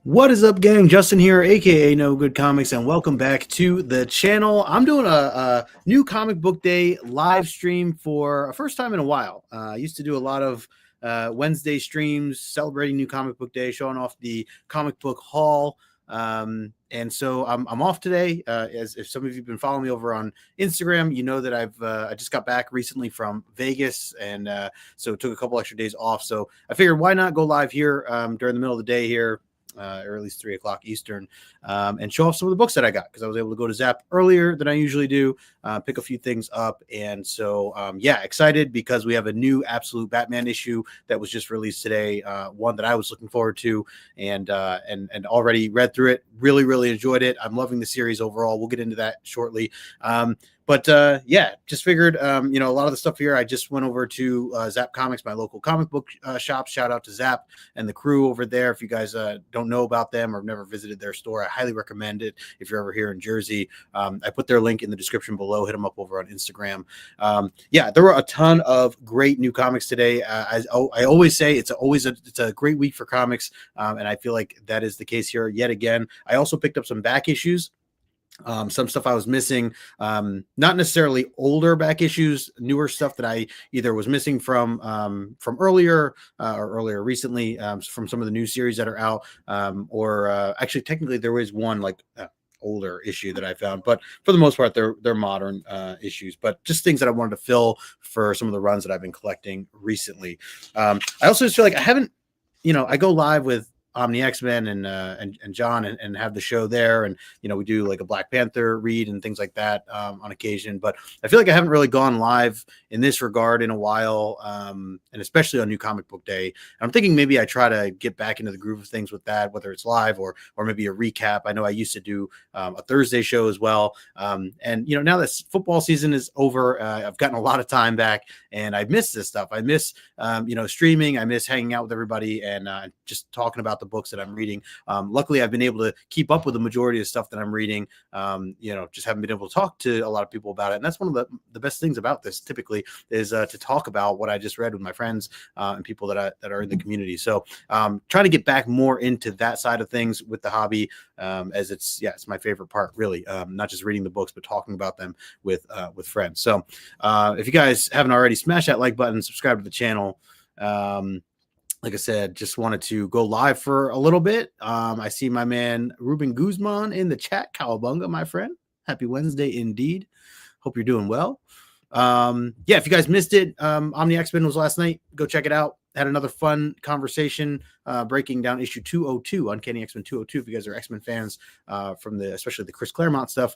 What is up, gang? Justin here, aka No Good Comics, and welcome back to the channel. I'm doing a new comic book day live stream for a first time in a while. I used to do a lot of Wednesday streams celebrating New Comic Book Day, showing off the comic book haul. And so I'm off today. As if some of you've been following me over on Instagram, you know that I just got back recently from Vegas, and so took a couple extra days off. So I figured, why not go live here during the middle of the day here, or at least 3 o'clock Eastern, and show off some of the books that I got, because I was able to go to Zapp earlier than I usually do, pick a few things up. And so, yeah, excited because we have a new Absolute Batman issue that was just released today, one that I was looking forward to, and already read through it. Really enjoyed it. I'm loving the series overall. We'll get into that shortly. But yeah, just figured, a lot of the stuff here, I just went over to Zapp Comics, my local comic book shop. Shout out to Zapp and the crew over there. If you guys don't know about them or have never visited their store, I highly recommend it if you're ever here in Jersey. I put their link in the description below. Hit them up over on Instagram. Yeah, there were a ton of great new comics today. As I always say, it's a great week for comics, and I feel like that is the case here yet again. I also picked up some back issues. Some stuff I was missing, not necessarily older back issues, newer stuff that I either was missing from earlier or earlier recently, from some of the new series that are out, or actually technically there was one like older issue that I found, but for the most part they're modern issues, but just things that I wanted to fill for some of the runs that I've been collecting recently. I also just feel like I haven't, I go live with Omni X-Men and John and have the show there, and we do like a Black Panther read and things like that on occasion. But I feel like I haven't really gone live in this regard in a while, and especially on New Comic Book Day. And I'm thinking maybe I try to get back into the groove of things with that, whether it's live or maybe a recap. I know I used to do a Thursday show as well, and now that football season is over, I've gotten a lot of time back, and I miss this stuff. I miss streaming. I miss hanging out with everybody and just talking about the books that I'm reading. Luckily, I've been able to keep up with the majority of stuff that I'm reading. Just haven't been able to talk to a lot of people about it. And that's one of the best things about this typically is to talk about what I just read with my friends and people that are in the community. So trying to get back more into that side of things with the hobby, as it's my favorite part, really. Not just reading the books, but talking about them with friends. So if you guys haven't already, smash that like button, subscribe to the channel. Like I said, just wanted to go live for a little bit. I see my man Ruben Guzman in the chat. Cowabunga, my friend. Happy Wednesday indeed. Hope you're doing well. If you guys missed it, Omni X-Men was last night. Go check it out. Had another fun conversation breaking down issue 202, Uncanny X-Men 202. If you guys are X-Men fans from especially the Chris Claremont stuff,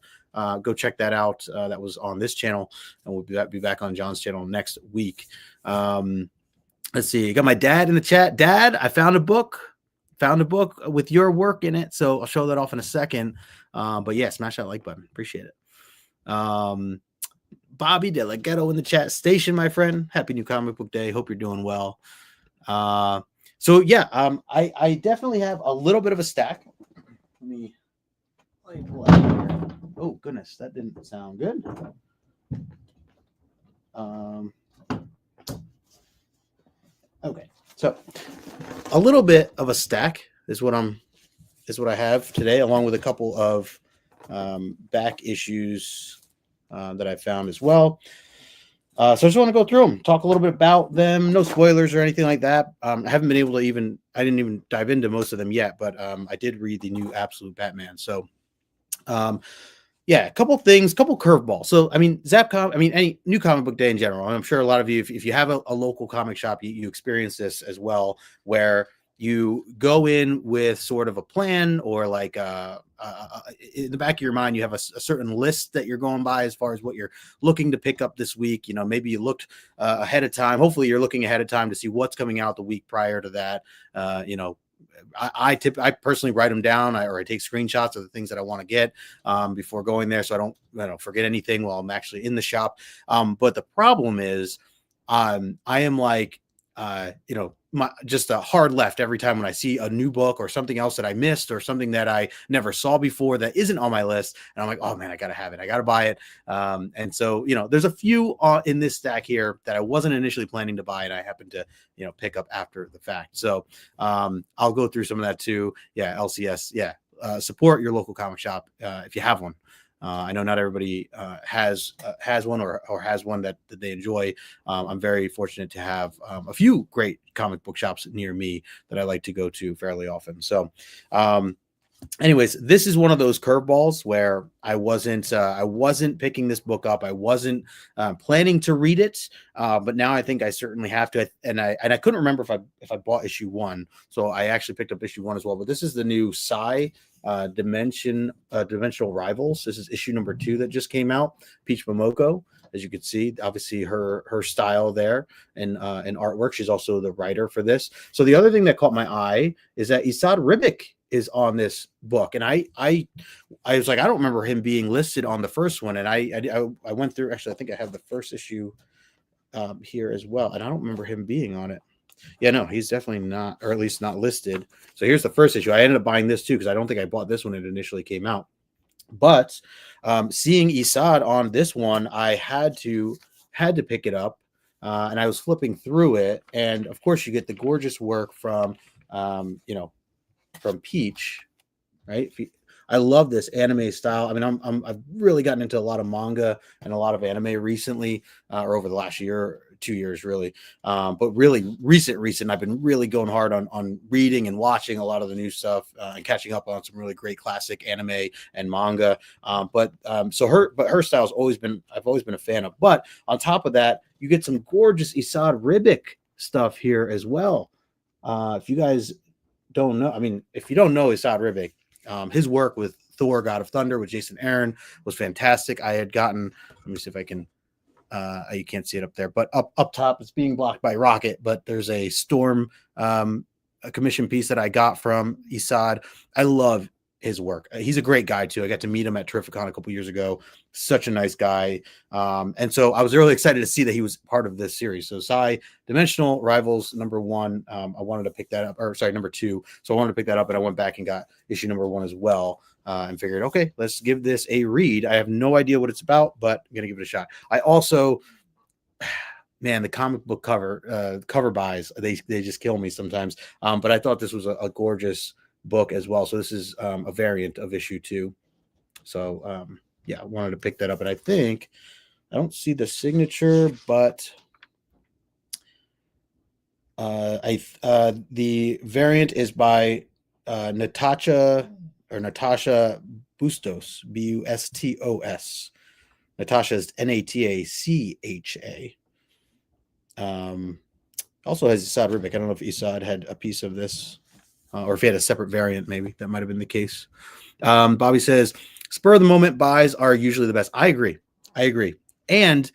go check that out. That was on this channel, and we'll be back on John's channel next week. Let's see. I got my dad in the chat. Dad, I found a book with your work in it. So I'll show that off in a second. But yeah, smash that like button. Appreciate it. Bobby De La Ghetto in the chat. Station, my friend. Happy New Comic Book Day. Hope you're doing well. I definitely have a little bit of a stack. Let me pull out here. Oh, goodness. That didn't sound good. Okay, so a little bit of a stack is what I have today, along with a couple of back issues that I found as well. So I just want to go through them, talk a little bit about them. No spoilers or anything like that. I haven't been able to I didn't even dive into most of them yet, but I did read the new Absolute Batman. So a couple things, couple curveballs. So, any New Comic Book Day in general, I'm sure a lot of you, if you have a local comic shop, you experience this as well, where you go in with sort of a plan or like in the back of your mind, you have a certain list that you're going by as far as what you're looking to pick up this week. Maybe you looked ahead of time. Hopefully you're looking ahead of time to see what's coming out the week prior to that. I personally write them down or I take screenshots of the things that I want to get before going there, so I don't forget anything while I'm actually in the shop. But the problem is I am like just a hard left every time when I see a new book or something else that I missed or something that I never saw before that isn't on my list. And I'm like, oh man, I got to have it. I got to buy it. And so, there's a few in this stack here that I wasn't initially planning to buy and I happened to, pick up after the fact. So I'll go through some of that too. Yeah. LCS. Yeah. Support your local comic shop if you have one. I know not everybody has one or has one that they enjoy. I'm very fortunate to have a few great comic book shops near me that I like to go to fairly often. So anyways, this is one of those curveballs where I wasn't picking this book up. I wasn't planning to read it, but now I think I certainly have to. And I couldn't remember if I bought issue 1, so I actually picked up issue 1 as well. But this is the new Dimensional Rivals. This is issue number 2 that just came out. Peach Momoko, as you can see, obviously her style there and artwork. She's also the writer for this. So the other thing that caught my eye is that Esad Ribic is on this book, and I was like, I don't remember him being listed on the first one, and I went through. Actually, I think I have the first issue here as well, and I don't remember him being on it. Yeah, no, he's definitely not, or at least not listed. So here's the first issue. I ended up buying this too because I don't think I bought this when it initially came out. But seeing Esad on this one, I had to pick it up, and I was flipping through it, and of course you get the gorgeous work from from Peach, right? I love this anime style. I mean, I've really gotten into a lot of manga and a lot of anime recently, or over the last year, 2 years, really. But really recent, I've been really going hard on reading and watching a lot of the new stuff and catching up on some really great classic anime and manga. But her style's I've always been a fan of. But on top of that, you get some gorgeous Esad Ribic stuff here as well. If you guys don't know, I mean, if you don't know Isad Ribic, his work with Thor: God of Thunder with Jason Aaron was fantastic. I had gotten, let me see if I can, you can't see it up there, but up top, it's being blocked by Rocket. But there's a Storm, a commission piece that I got from Isad. I love his work. He's a great guy too. I got to meet him at Terrificon a couple years ago. Such a nice guy, and so I was really excited to see that he was part of this series. So Dimensional Rivals #1. I wanted to pick that up, or sorry, #2. So I wanted to pick that up, and I went back and got issue #1 as well. And figured, okay, let's give this a read. I have no idea what it's about, but I'm gonna give it a shot. I also, man, the comic book cover buys, they just kill me sometimes. But I thought this was a gorgeous book as well. So this is a variant of issue 2. So yeah, I wanted to pick that up, and I think I don't see the signature, but the variant is by Natasha Bustos, Bustos. Natasha is Natacha. Also has Isad Ribic. I don't know if Isad had a piece of this, or if he had a separate variant. Maybe that might have been the case. Bobby says, "Spur of the moment buys are usually the best." I agree. And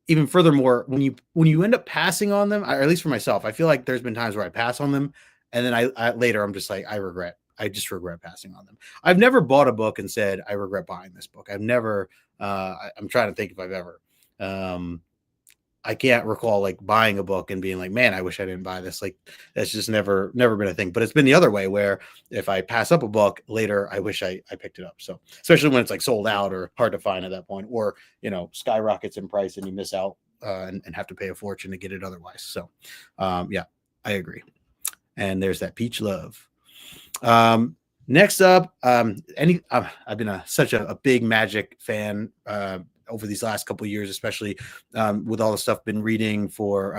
even furthermore, when you end up passing on them, or at least for myself, I feel like there's been times where I pass on them, and then I later I'm just like, I just regret passing on them. I've never bought a book and said I regret buying this book. I've never. I'm trying to think if I've ever. I can't recall like buying a book and being like, man, I wish I didn't buy this. Like that's just never been a thing. But it's been the other way, where if I pass up a book later, I wish I picked it up. So especially when it's like sold out or hard to find at that point, or skyrockets in price and you miss out and have to pay a fortune to get it otherwise. So yeah, I agree. And there's that peach love. Next up, I've been such a big Magic fan over these last couple of years, especially with all the stuff been reading for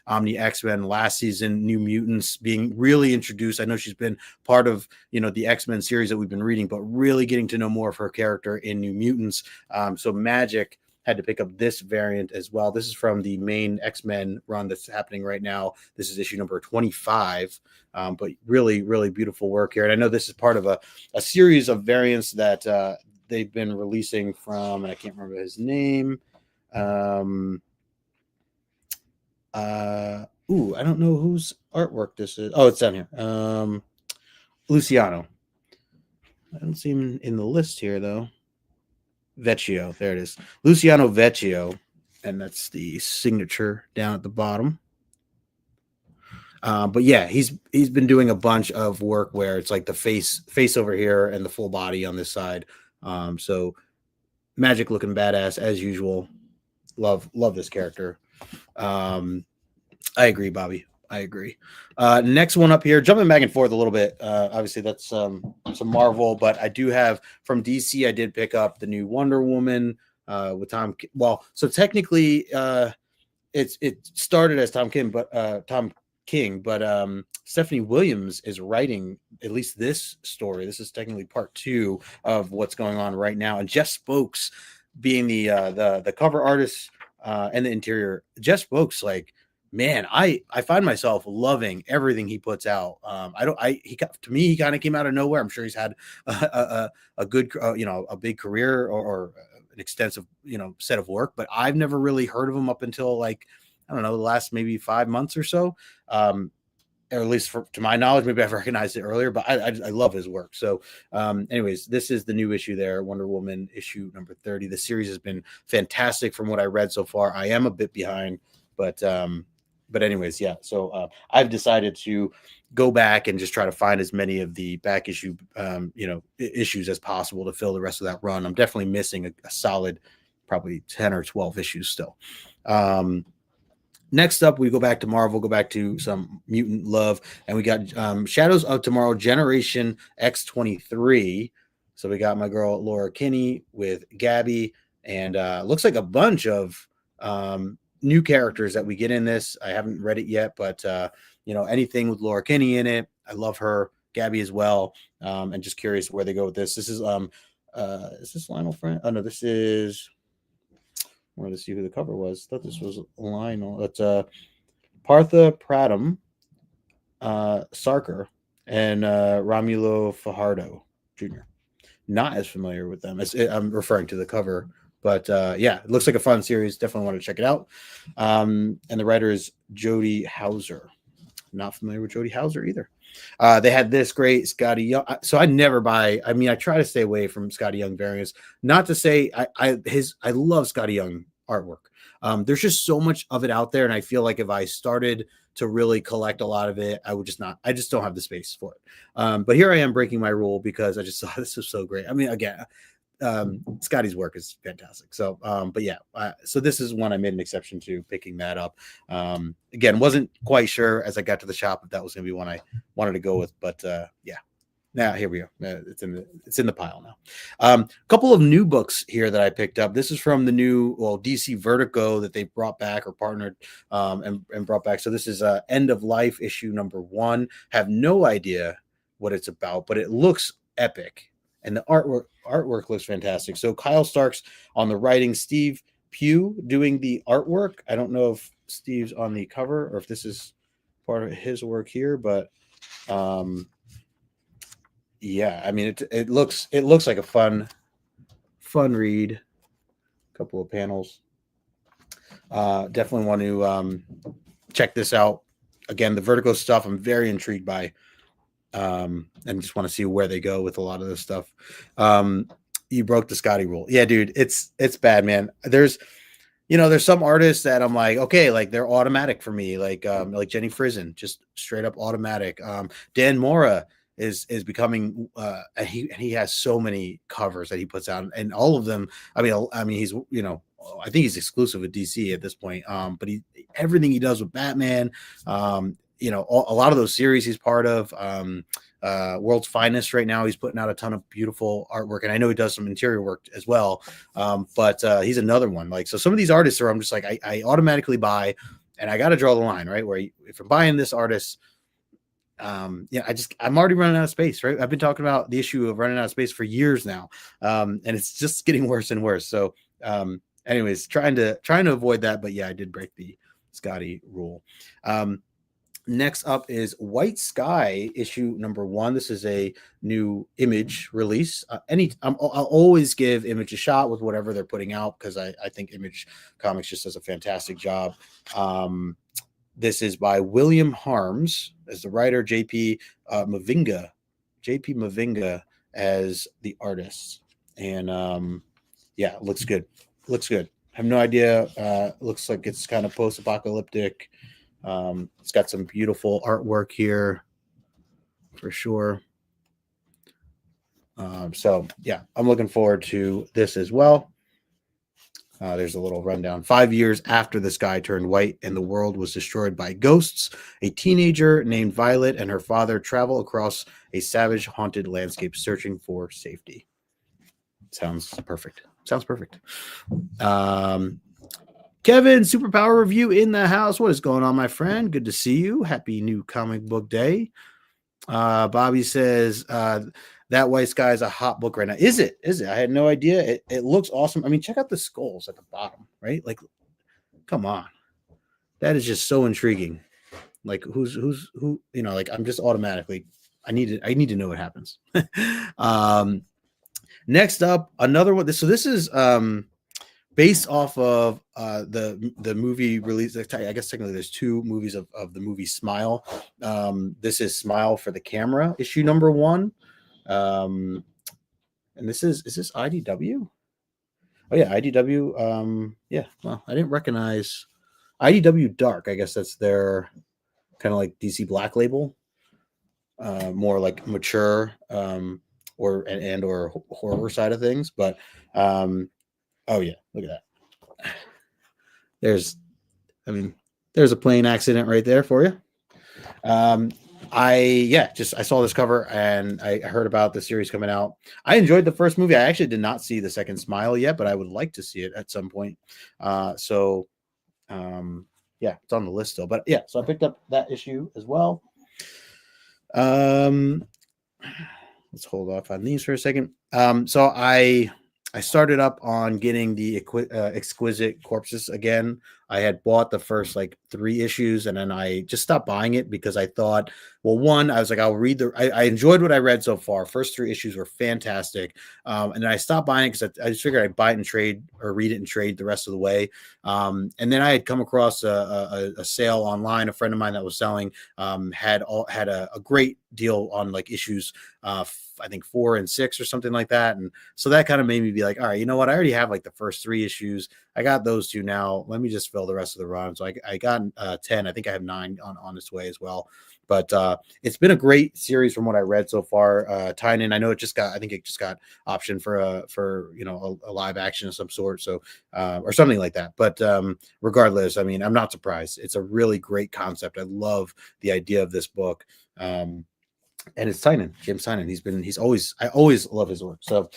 Omni X-Men last season, New Mutants being really introduced. I know she's been part of the X-Men series that we've been reading, but really getting to know more of her character in New Mutants. So Magic had to pick up this variant as well. This is from the main X-Men run that's happening right now. This is issue number 25, but really, really beautiful work here. And I know this is part of a series of variants that they've been releasing from, and I can't remember his name. I don't know whose artwork this is. Oh, it's down here. Luciano. I don't see him in the list here, though. Vecchio, there it is. Luciano Vecchio, and that's the signature down at the bottom. But yeah, he's been doing a bunch of work where it's like the face over here and the full body on this side. So Magic looking badass as usual. Love this character. I agree, Bobby. I agree. Next one up here, jumping back and forth a little bit. Obviously, that's some Marvel, but I do have from DC. I did pick up the new Wonder Woman with Tom. Well, so technically, it started as Tom King, but Stephanie Williams is writing at least this story. This is technically part 2 of what's going on right now, and Jeff Spokes being the cover artist and the interior. Jeff Spokes, like, man, I find myself loving everything he puts out. To me, he kind of came out of nowhere. I'm sure he's had a good, a big career or an extensive, set of work, but I've never really heard of him up until like, I don't know, the last maybe 5 months or so. Or at least to my knowledge, maybe I've recognized it earlier, but I love his work. So anyways, this is the new issue there, Wonder Woman issue number 30. The series has been fantastic from what I read so far. I am a bit behind, but anyways, yeah. So I've decided to go back and just try to find as many of the back issue, issues as possible to fill the rest of that run. I'm definitely missing a solid, probably 10 or 12 issues still. Next up, we go back to Marvel, go back to some mutant love, and we got Shadows of Tomorrow Generation X23. So we got my girl Laura Kinney with Gabby, and looks like a bunch of new characters that we get in this. I haven't read it yet, but anything with Laura Kinney in it, I love her. Gabby as well, and just curious where they go with this. This is this Lionel Friend? Oh no, this is. I wanted to see who the cover was. I thought this was Lionel. It's Partha Pradam Sarkar. and Romulo Fajardo Jr. Not as familiar with them. I'm referring to the cover, but yeah, it looks like a fun series. Definitely want to check it out. And the writer is Jody Hauser. Not familiar with Jody Hauser either. They had this great Scotty Young. So I never buy. I mean, I try to stay away from Scotty Young variants. Not to say I love Scotty Young artwork. There's just so much of it out there, and I feel like if I started to really collect a lot of it, I would just not. I just don't have the space for it. But here I am breaking my rule because I just thought this was so great. I mean, again, Scotty's work is fantastic. So, but yeah, so this is one I made an exception to picking that up. Again, wasn't quite sure as I got to the shop if that was going to be one I wanted to go with, but yeah. Now here we go. It's in the pile now. A couple of new books here that I picked up. This is from the new DC Vertigo that they brought back or partnered and brought back. So this is End of Life issue #1. Have no idea what it's about, but it looks epic, and the artwork looks fantastic. So Kyle Stark's on the writing, Steve Pugh doing the artwork. I don't know if Steve's on the cover or if this is part of his work here, but yeah, I mean it looks like a fun read. A couple of panels. Definitely want to check this out. Again, the Vertigo stuff I'm very intrigued by. And just want to see where they go with a lot of this stuff. You broke the Scotty rule. Yeah, dude, it's bad, man. There's some artists that I'm like, okay, like they're automatic for me, like Jenny Frison, just straight up automatic. Dan Mora is becoming and he has so many covers that he puts out, and all of them, I mean he's I think he's exclusive with DC at this point. But everything he does with Batman, a lot of those series he's part of, World's Finest right now, he's putting out a ton of beautiful artwork, and I know he does some interior work as well. But he's another one. Like, so some of these artists I'm just like, I automatically buy, and I got to draw the line, right? Where if I'm buying this artist, I'm already running out of space, right? I've been talking about the issue of running out of space for years now. And it's just getting worse and worse. So, anyways, trying to avoid that, but yeah, I did break the Scotty rule. Next up is White Sky issue #1. This is a new Image release. I'll always give Image a shot with whatever they're putting out, because I think Image Comics just does a fantastic job. This is by William Harms as the writer, JP Mavinga as the artist. And yeah, it looks good. Have no idea. Looks like it's kind of post-apocalyptic. It's got some beautiful artwork here for sure. So yeah, I'm looking forward to this as well. There's a little rundown. 5 years after the sky turned white and the world was destroyed by ghosts, a teenager named Violet and her father travel across a savage, haunted landscape searching for safety. Sounds perfect. Kevin, Superpower Review in the house. What is going on, my friend? Good to see you. Happy new comic book day. Bobby says that White Sky is a hot book right now. Is it? I had no idea. It looks awesome. I mean, check out the skulls at the bottom, right? Like, come on. That is just so intriguing. Like, who, like, I'm just automatically, I need to know what happens. Next up, another one. So this is based off of the movie release. I guess technically there's two movies of the movie Smile. This is Smile for the Camera, issue #1. And this is this IDW? Oh yeah, IDW. Yeah, well, I didn't recognize IDW Dark. I guess that's their kind of like DC Black Label, more like mature or horror side of things. But oh yeah, look at that. There's a plane accident right there for you. I saw this cover and I heard about the series coming out. I enjoyed the first movie. I actually did not see the second Smile yet, but I would like to see it at some point. Yeah, it's on the list still. But yeah, so I picked up that issue as well. Let's hold off on these for a second. So I started up on getting the Exquisite Corpses again. I had bought the first like 3 issues, and then I just stopped buying it because I thought, well, one, I was like, I'll read I enjoyed what I read so far. First 3 issues were fantastic. And then I stopped buying it because I just figured I'd buy it and trade, or read it and trade the rest of the way. And then I had come across a sale online. A friend of mine that was selling had a great deal on like issues, I think 4 and 6 or something like that. And so that kind of made me be like, all right, you know what? I already have like the first 3 issues. I got those 2 now. Let me just fill the rest of the run. So I got 10. I think I have 9 on its way as well. But it's been a great series from what I read so far. Tynan, I know I think it just got optioned for a live action of some sort. So or something like that. But regardless, I mean, I'm not surprised. It's a really great concept. I love the idea of this book. And it's Tynan, James Tynan. I always love his work. So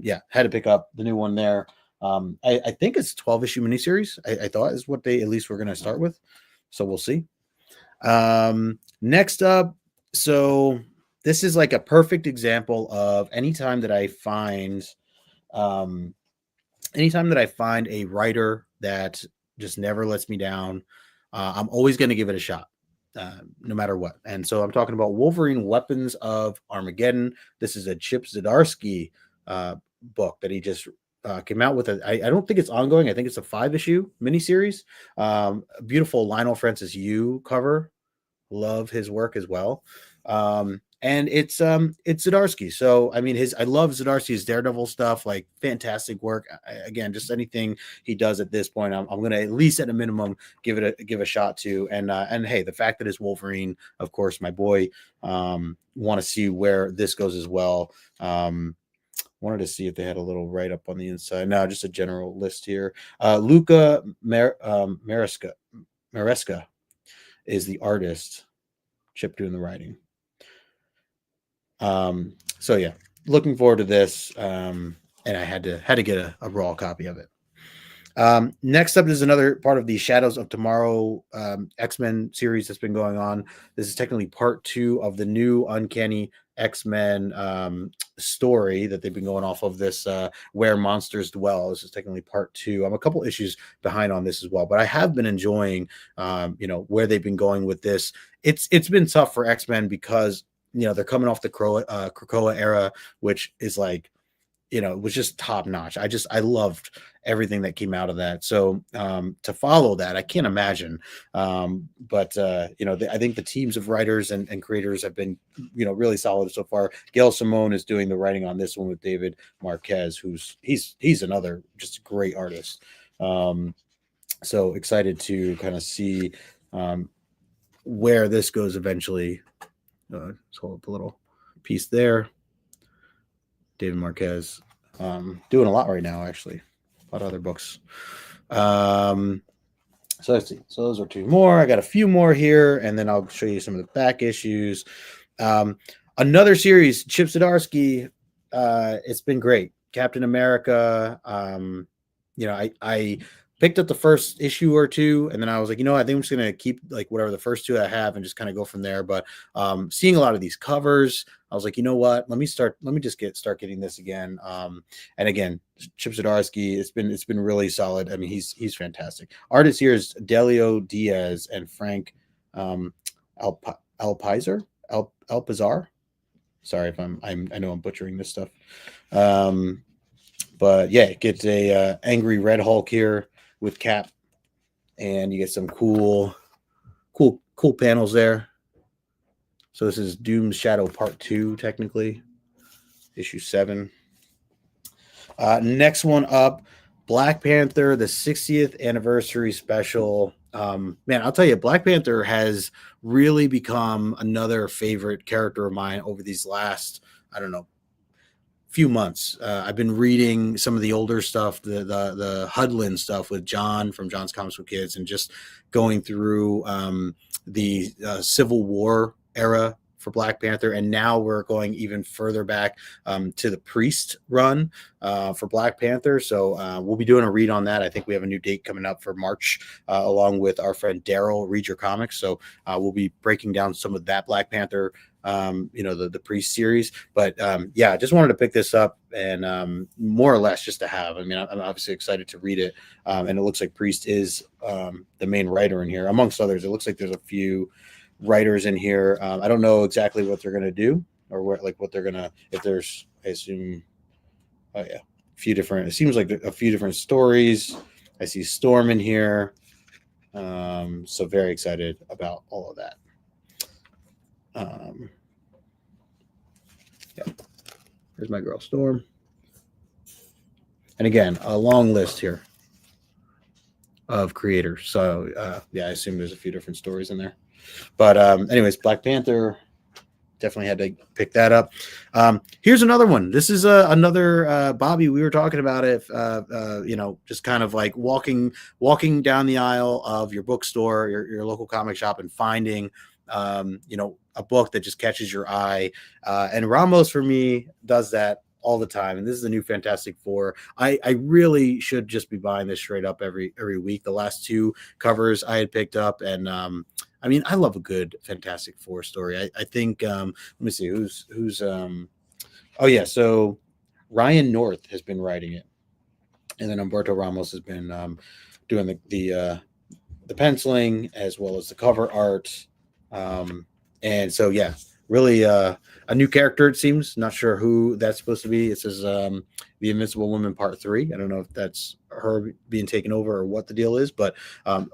yeah, had to pick up the new one there. I think it's 12-issue miniseries. I thought is what they at least were going to start with. So we'll see. Next up, so this is like a perfect example of anytime that I find a writer that just never lets me down, I'm always going to give it a shot. No matter what. And so I'm talking about Wolverine Weapons of Armageddon. This is a Chip Zdarsky book that he just came out with. I don't think it's ongoing. I think it's a 5-issue miniseries. Beautiful Lionel Francis Yu cover. Love his work as well. And it's Zdarsky. So I mean, I love Zdarsky's Daredevil stuff, like fantastic work. Again, just anything he does at this point, I'm gonna at least at a minimum give a shot to. And hey, the fact that it's Wolverine, of course, my boy, want to see where this goes as well. Wanted to see if they had a little write up on the inside. No, just a general list here. Luca Maresca is the artist. Chip doing the writing. So yeah, looking forward to this. And I had to get a raw copy of it. Next up is another part of the Shadows of Tomorrow X-Men series that's been going on. This is technically part 2 of the new Uncanny X-Men story that they've been going off of, this Where Monsters Dwell. This is technically part 2. I'm a couple issues behind on this as well, but I have been enjoying where they've been going with this. It's been tough for X-Men because they're coming off the Krakoa era, which is like, it was just top notch. I loved everything that came out of that. So to follow that, I can't imagine. But I think the teams of writers and creators have been, really solid so far. Gail Simone is doing the writing on this one with David Marquez, he's another just great artist. So excited to kind of see where this goes eventually. Let's hold up a little piece there. David Marquez doing a lot right now, actually. A lot of other books. So let's see. So those are 2 more. I got a few more here, and then I'll show you some of the back issues. Another series, Chip Zdarsky. It's been great. Captain America. I picked up the first issue or 2, and then I was like, I think I'm just gonna keep like whatever the first 2 I have and just kind of go from there. But seeing a lot of these covers, I was like, you know what? Let me start getting this again. And again, Chip Zdarsky, it's been really solid. I mean, he's fantastic. Artist here is Delio Diaz and Frank Alpizar. Sorry if I know I'm butchering this stuff. But yeah, it gets a angry Red Hulk here with Cap, and you get some cool panels there. So this is Doom's Shadow Part 2, technically, issue 7. Next one up, Black Panther, the 60th anniversary special. Man, I'll tell you, Black Panther has really become another favorite character of mine over these last, I don't know, few months. I've been reading some of the older stuff, the Hudlin stuff with John from John's Comics with Kids, and just going through the Civil War era for Black Panther, and now we're going even further back to the Priest run for Black Panther. So we'll be doing a read on that. I think we have a new date coming up for March, along with our friend Daryl, Read Your Comics. So we'll be breaking down some of that Black Panther the Priest series. But yeah, I just wanted to pick this up and more or less just to have. I mean, I'm obviously excited to read it, and it looks like Priest is the main writer in here, amongst others. It looks like there's a few writers in here. I don't know exactly what they're gonna do or what they're gonna, if there's, I assume, oh yeah, a few different. It seems like a few different stories. I see Storm in here. So very excited about all of that. Yeah, here's my girl Storm. And again, a long list here of creators. So yeah, I assume there's a few different stories in there. But anyways, Black Panther, definitely had to pick that up. Here's another one. This is another Bobby. We were talking about it. Just kind of like walking down the aisle of your bookstore, your local comic shop, and finding a book that just catches your eye. And Ramos for me does that all the time. And this is the new Fantastic Four. I really should just be buying this straight up every week. The last two covers I had picked up, and I mean, I love a good Fantastic Four story. I think let me see who's oh yeah, so Ryan North has been writing it, and then Humberto Ramos has been doing the penciling as well as the cover art. And so yeah, really a new character, it seems. Not sure who that's supposed to be. It says the Invincible Woman Part 3. I don't know if that's her being taken over or what the deal is, but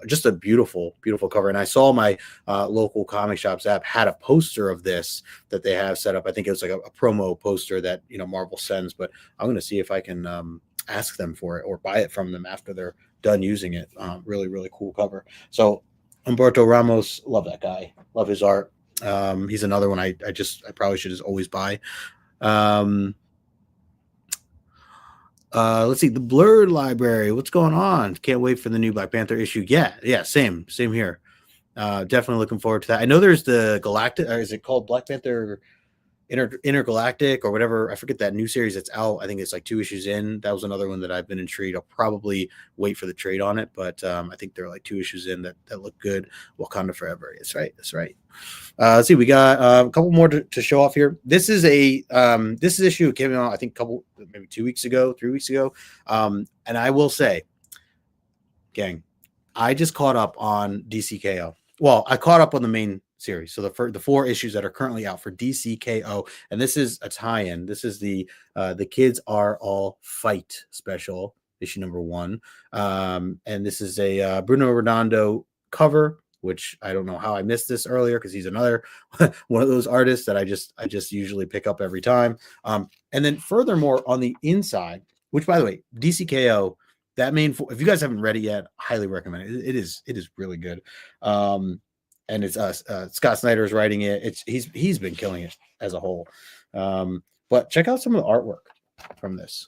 just a beautiful cover. And I saw my local comic shop Zapp had a poster of this that they have set up. I think it was like a promo poster that Marvel sends, but I'm going to see if I can ask them for it or buy it from them after they're done using it. Really cool cover. So Humberto Ramos, love that guy, love his art. He's another one I probably should just always buy. Let's see, the Blurred Library. What's going on? Can't wait for the new Black Panther issue. Yeah, same here. Definitely looking forward to that. I know there's the Galactic, or is it called Black Panther Intergalactic or whatever? I forget that new series that's out. I think it's like 2 issues in. That was another one that I've been intrigued. I'll probably wait for the trade on it, but I think there are like 2 issues in that look good. Wakanda Forever. That's right. Let's see. We got a couple more to show off here. This is this issue came out, I think, maybe 2 weeks ago, 3 weeks ago. And I will say, gang, I just caught up on DCKO. Well, I caught up on the main series. So the 4 issues that are currently out for DCKO, and this is a tie-in. This is the Kids Are All Fight special, issue number 1. And this is a Bruno Redondo cover, which I don't know how I missed this earlier because he's another one of those artists that I just usually pick up every time. And then furthermore, on the inside, which by the way, DCKO, that main, if you guys haven't read it yet, highly recommend it. It is really good. And it's Scott Snyder is writing it. He's been killing it as a whole. But check out some of the artwork from this.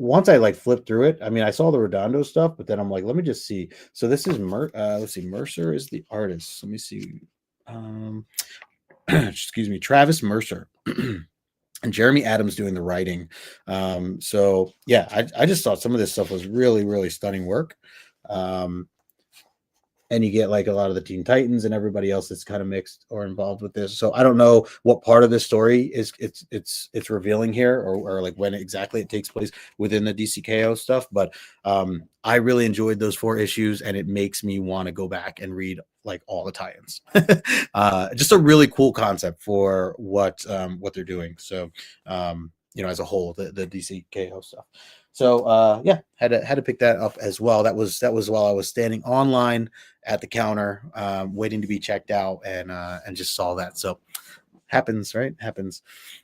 Once I like flipped through it, I mean, I saw the Redondo stuff, but then I'm like, let me just see. So this is let's see, Mercer is the artist. Let me see. Excuse me, Travis Mercer. And Jeremy Adams doing the writing. So yeah, I just thought some of this stuff was really stunning work. And you get like a lot of the Teen Titans and everybody else that's kind of mixed or involved with this. So I don't know what part of this story is it's revealing here or like when exactly it takes place within the DCKO stuff. But I really enjoyed those 4 issues, and it makes me want to go back and read like all the tie-ins. Just a really cool concept for what they're doing. So as a whole, the DCKO stuff. So yeah, had to pick that up as well. That was while I was standing online at the counter, waiting to be checked out, and just saw that. So happens, right? Happens.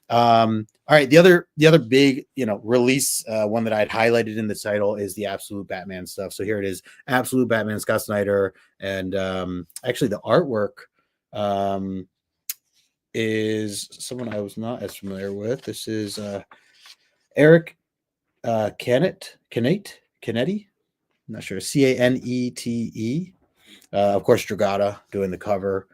All right. The other big release, one that I had highlighted in the title is the Absolute Batman stuff. So here it is, Absolute Batman, Scott Snyder, and actually the artwork is someone I was not as familiar with. This is Eric Canetti. I'm not sure. Canete. Of course, Dragata doing the cover.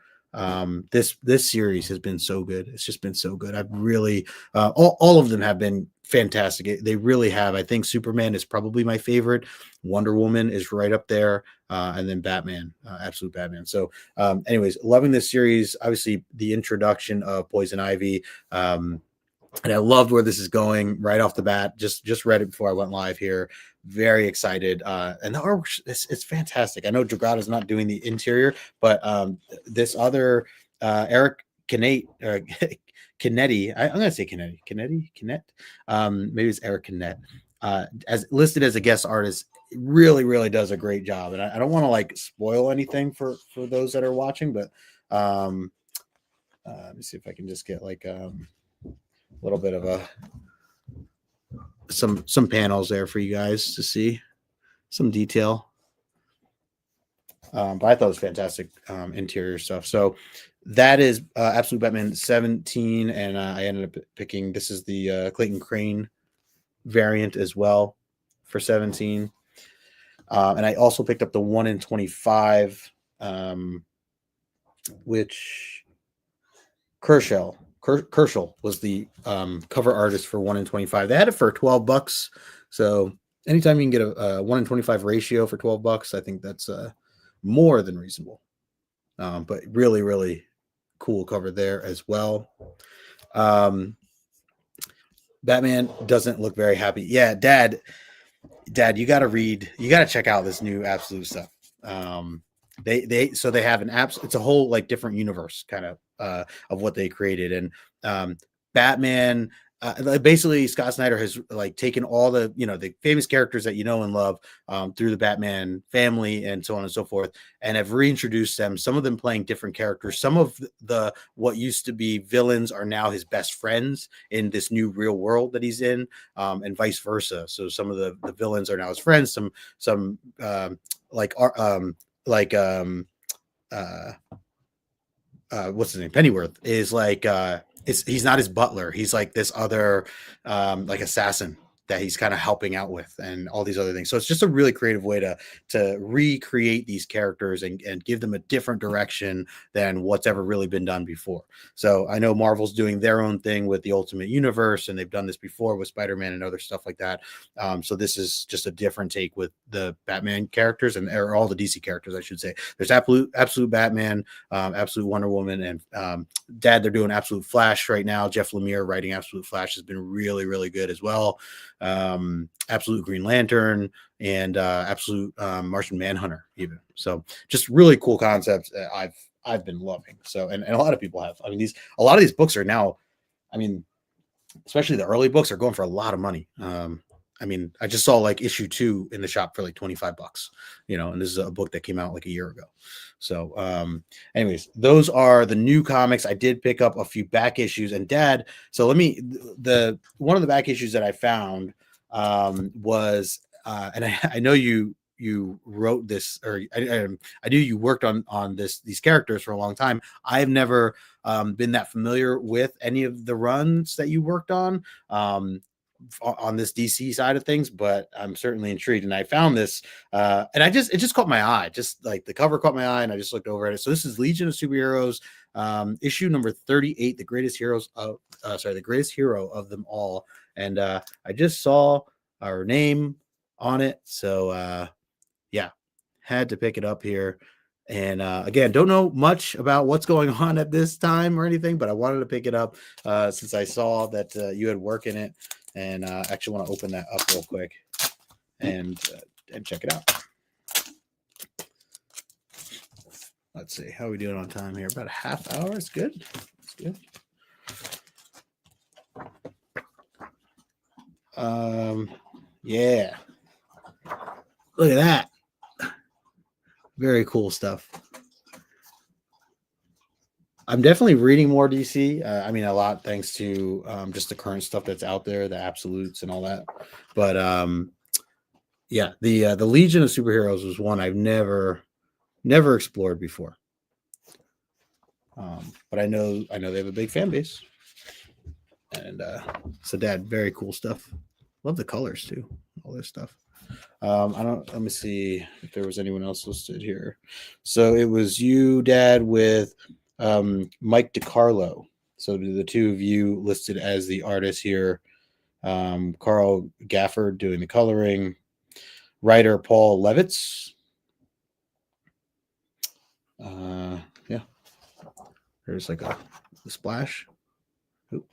This series has been so good. It's just been so good. I've really all of them have been fantastic. They really have. I think Superman is probably my favorite. Wonder Woman is right up there, and then Batman, absolute Batman. So, anyways, loving this series. Obviously, the introduction of Poison Ivy. And I loved where this is going right off the bat. Just read it before I went live here. Very excited. And the art, it's fantastic. I know Dragata's not doing the interior, but this other Eric Canet, Canetti, I'm gonna say Canet. Maybe it's Eric Canet. As listed as a guest artist, really does a great job. And I don't want to like spoil anything for those that are watching, but let me see if I can just get like a little bit of some panels there for you guys to see some detail. But I thought it was fantastic interior stuff. So that is Absolute Batman 17, and I ended up picking, this is the Clayton Crane variant as well for 17. And I also picked up the 1 in 25, which Kerschel was the cover artist for 1 in 25. They had it for $12. So anytime you can get a 1 in 25 ratio for $12, I think that's more than reasonable. But really cool cover there as well. Batman doesn't look very happy. Yeah, Dad, you got to check out this new Absolute stuff. They have an apps. It's a whole like different universe kind of what they created, and Batman. Basically, Scott Snyder has like taken all the the famous characters that you know and love through the Batman family and so on and so forth, and have reintroduced them. Some of them playing different characters. Some of the what used to be villains are now his best friends in this new real world that he's in, and vice versa. So some of the villains are now his friends. Some what's his name? Pennyworth is like he's not his butler. He's like this other like assassin that he's kind of helping out with and all these other things. So it's just a really creative way to recreate these characters and give them a different direction than what's ever really been done before. So I know Marvel's doing their own thing with the Ultimate Universe, and they've done this before with Spider-Man and other stuff like that. So this is just a different take with the Batman characters or all the DC characters, I should say. There's Absolute Batman, Absolute Wonder Woman, and Dad, they're doing Absolute Flash right now. Jeff Lemire writing Absolute Flash has been really good as well. Absolute Green Lantern and Absolute Martian Manhunter even. So just really cool concepts I've been loving. So and a lot of people have. I mean, a lot of these books are now, I mean, especially the early books are going for a lot of money. I mean, I just saw like issue 2 in the shop for like $25, and this is a book that came out like a year ago. So, anyways, those are the new comics. I did pick up a few back issues, and Dad. So one of the back issues that I found was, and I know you wrote this, or I knew you worked on these characters for a long time. I've never been that familiar with any of the runs that you worked on this DC side of things, but I'm certainly intrigued. And I found this, and it just caught my eye. Just like the cover caught my eye, and I just looked over at it. So this is Legion of Superheroes, issue number 38, the greatest hero of them all. And I just saw our name on it, so yeah, had to pick it up here. And again, don't know much about what's going on at this time or anything, but I wanted to pick it up since I saw that you had work in it. And actually want to open that up real quick and check it out. Let's see. How are we doing on time here? About a half hour. It's good. It's good. Yeah. Look at that. Very cool stuff. I'm definitely reading more DC. I mean, a lot thanks to just the current stuff that's out there, the absolutes and all that. But yeah, the Legion of Superheroes was one I've never explored before. But I know they have a big fan base, and so Dad, very cool stuff. Love the colors too, all this stuff. Let me see if there was anyone else listed here. So it was you, Dad, with Mike DiCarlo. So the two of you listed as the artists here Carl Gafford doing the coloring. Writer Paul Levitz. Yeah. There's like a splash. Oop.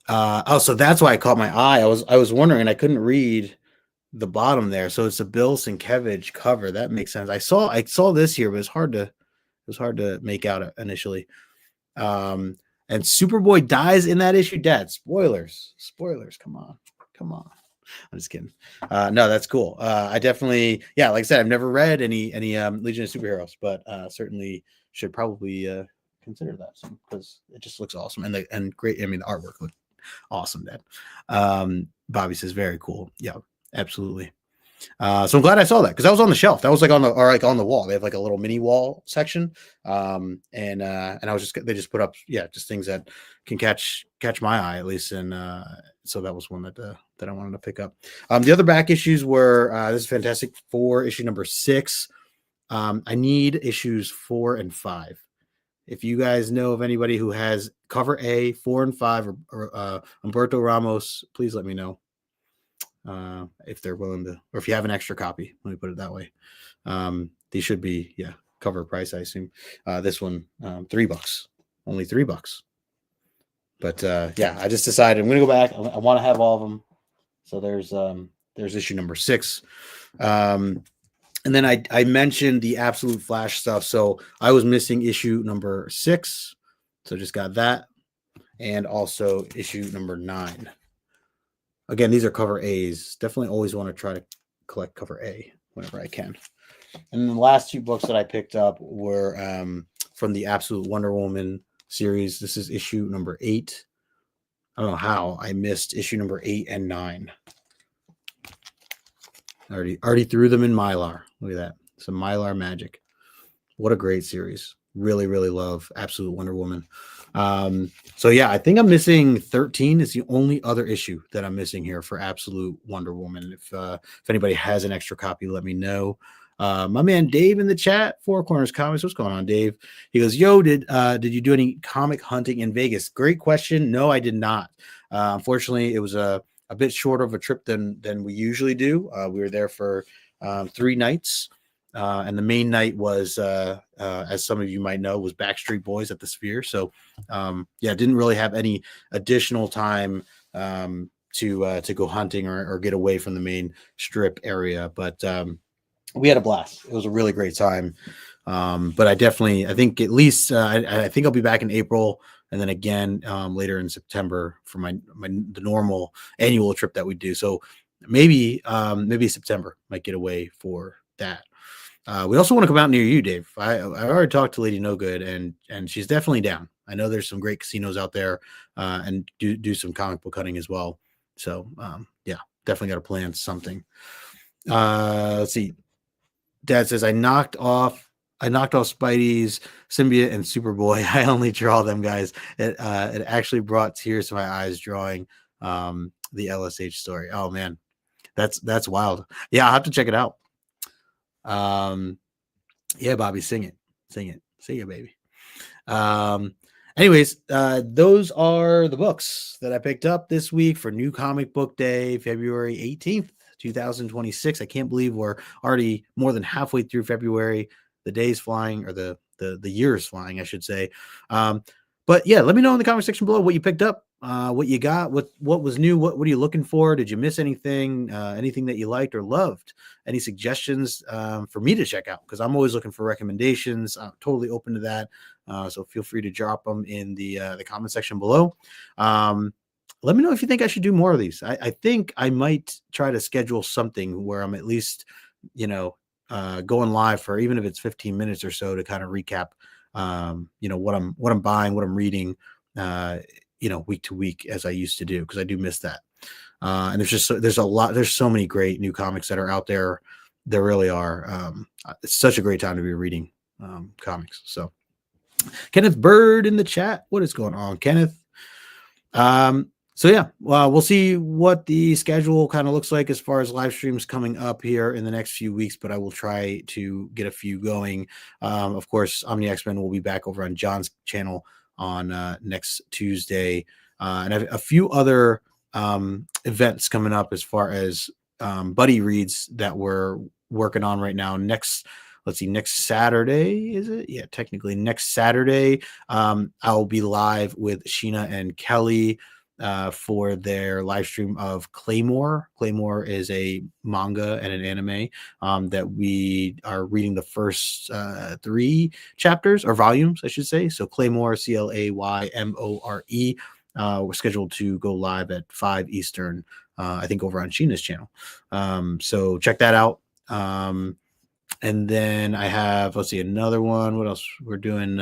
So that's why I caught my eye. I was wondering, and I couldn't read the bottom there. So it's a Bill Sienkiewicz cover. That makes sense. I saw this here, but it was hard to make out initially. And Superboy dies in that issue. Dad, spoilers. Come on. I'm just kidding. No, that's cool. I definitely, yeah, like I said, I've never read any Legion of Superheroes, but certainly should probably consider that because it just looks awesome and great. I mean, the artwork looked awesome. Dad. Bobby says very cool. Yeah, absolutely. So I'm glad I saw that because that was on the shelf. That was like on the wall. They have like a little mini wall section, and I was they just put up just things that can catch my eye at least, and so that was one that I wanted to pick up. The other back issues were this is Fantastic Four issue number 6. I need issues 4 and 5. If you guys know of anybody who has cover A 4 and 5 or Humberto Ramos, please let me know. If they're willing to, or if you have an extra copy, let me put it that way. These should be, cover price, I assume. This one, $3, only $3. But I just decided I'm going to go back. I want to have all of them. So there's issue number 6. And then I mentioned the Absolute Flash stuff. So I was missing issue number 6. So just got that. And also issue number 9. Again, these are cover A's. Definitely always want to try to collect cover A whenever I can. And the last 2 books that I picked up were from the Absolute Wonder Woman series. This is issue number 8. I don't know how I missed issue number 8 and 9. Already threw them in Mylar. Look at that. Some Mylar magic. What a great series. Really, really love Absolute Wonder Woman. So I think I'm missing 13. It's the only other issue that I'm missing here for Absolute Wonder Woman. If anybody has an extra copy, let me know. My man Dave in the chat, Four Corners Comics. What's going on, Dave? He goes, "Yo, did you do any comic hunting in Vegas?" Great question. No, I did not. Unfortunately, it was a bit shorter of a trip than we usually do. We were there for 3 nights. And the main night was, as some of you might know, was Backstreet Boys at the Sphere. So, didn't really have any additional time to go hunting or get away from the main strip area. But we had a blast. It was a really great time. But I think at least I think I'll be back in April, and then again later in September for the normal annual trip that we do. So maybe September might get away for that. We also want to come out near you, Dave. I already talked to Lady No Good, and she's definitely down. I know there's some great casinos out there, and do some comic book hunting as well. So definitely got to plan something. Let's see. Dad says I knocked off Spidey's Symbiote and Superboy. I only draw them, guys. It actually brought tears to my eyes drawing the LSH story. Oh man, that's wild. Yeah, I'll have to check it out. Bobby, sing it, baby. Anyways, those are the books that I picked up this week for New Comic Book Day, February 18th, 2026. I can't believe we're already more than halfway through February. The day's flying, or the year is flying, I should say. But let me know in the comment section below what you picked up, what you got, what was new, what are you looking for? Did you miss anything? Anything that you liked or loved? Any suggestions for me to check out? Because I'm always looking for recommendations. I'm totally open to that. So feel free to drop them in the comment section below. Let me know if you think I should do more of these. I think I might try to schedule something where I'm at least, going live for, even if it's 15 minutes or so, to kind of recap, what I'm buying, what I'm reading, week to week, as I used to do, because I do miss that. And there's so many great new comics that are out there. There really are. It's such a great time to be reading comics. So Kenneth Bird in the chat. What is going on, Kenneth? We'll see what the schedule kind of looks like as far as live streams coming up here in the next few weeks, but I will try to get a few going. Of course, Omni X-Men will be back over on John's channel on next Tuesday, and I have a few other events coming up as far as buddy reads that we're working on right now. Let's see, next Saturday, is it? Yeah, technically next Saturday, I'll be live with Sheena and Kelly for their live stream of Claymore. Claymore is a manga and an anime that we are reading the first 3 chapters or volumes, I should say. So Claymore, Claymore. We're scheduled to go live at 5 Eastern, I think over on Sheena's channel. So check that out. And then I have, let's see, another one. What else we're doing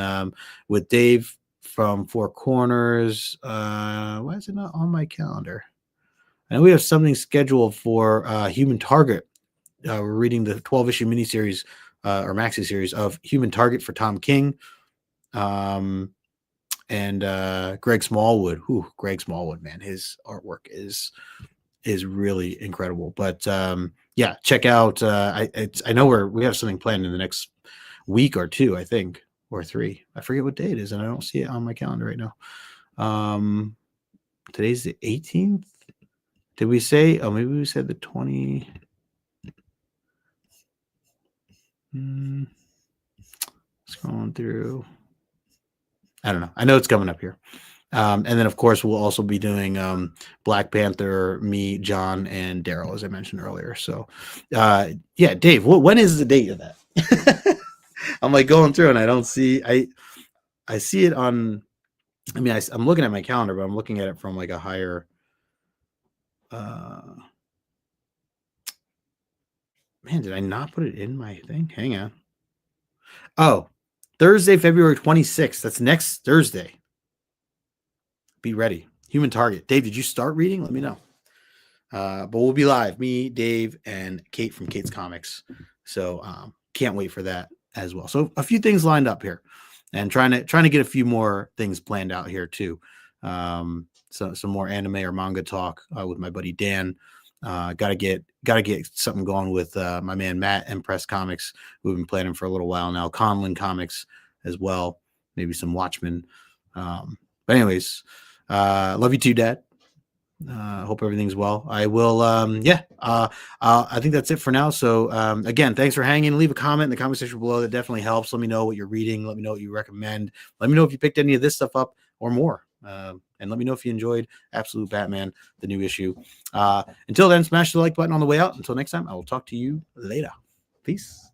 with Dave from Four Corners. Why is it not on my calendar? I know we have something scheduled for Human Target. We're reading the 12-issue miniseries or maxi series of Human Target for Tom King. And Greg Smallwood. Greg Smallwood, man, his artwork is really incredible. But yeah, check out. I know we have something planned in the next week or 2, I think, or 3. I forget what day it is, and I don't see it on my calendar right now. Today's the 18th. Did we say? Oh, maybe we said the 20. Scrolling through. I don't know. I know it's coming up here. And then, of course, we'll also be doing Black Panther, me, John, and Daryl, as I mentioned earlier. So, yeah, Dave, when is the date of that? I'm like going through and I don't see. I see it on. I mean, I'm looking at my calendar, but I'm looking at it from like a higher. Man, did I not put it in my thing? Hang on. Oh, Thursday, February 26th. That's next Thursday. Be ready. Human Target. Dave, did you start reading? Let me know. But we'll be live. Me, Dave, and Kate from Kate's Comics. So can't wait for that as well. So a few things lined up here, and trying to get a few more things planned out here too. So some more anime or manga talk with my buddy Dan. Gotta get something going with my man Matt and Press Comics. We've been planning for a little while now. Conlin Comics as well. Maybe some Watchmen. But anyways, love you too, Dad. Hope everything's well. I will. I think that's it for now. So again, thanks for hanging. Leave a comment in the comment section below. That definitely helps. Let me know what you're reading. Let me know what you recommend. Let me know if you picked any of this stuff up or more. And let me know if you enjoyed Absolute Batman, the new issue. Until then, smash the like button on the way out. Until next time, I will talk to you later. Peace.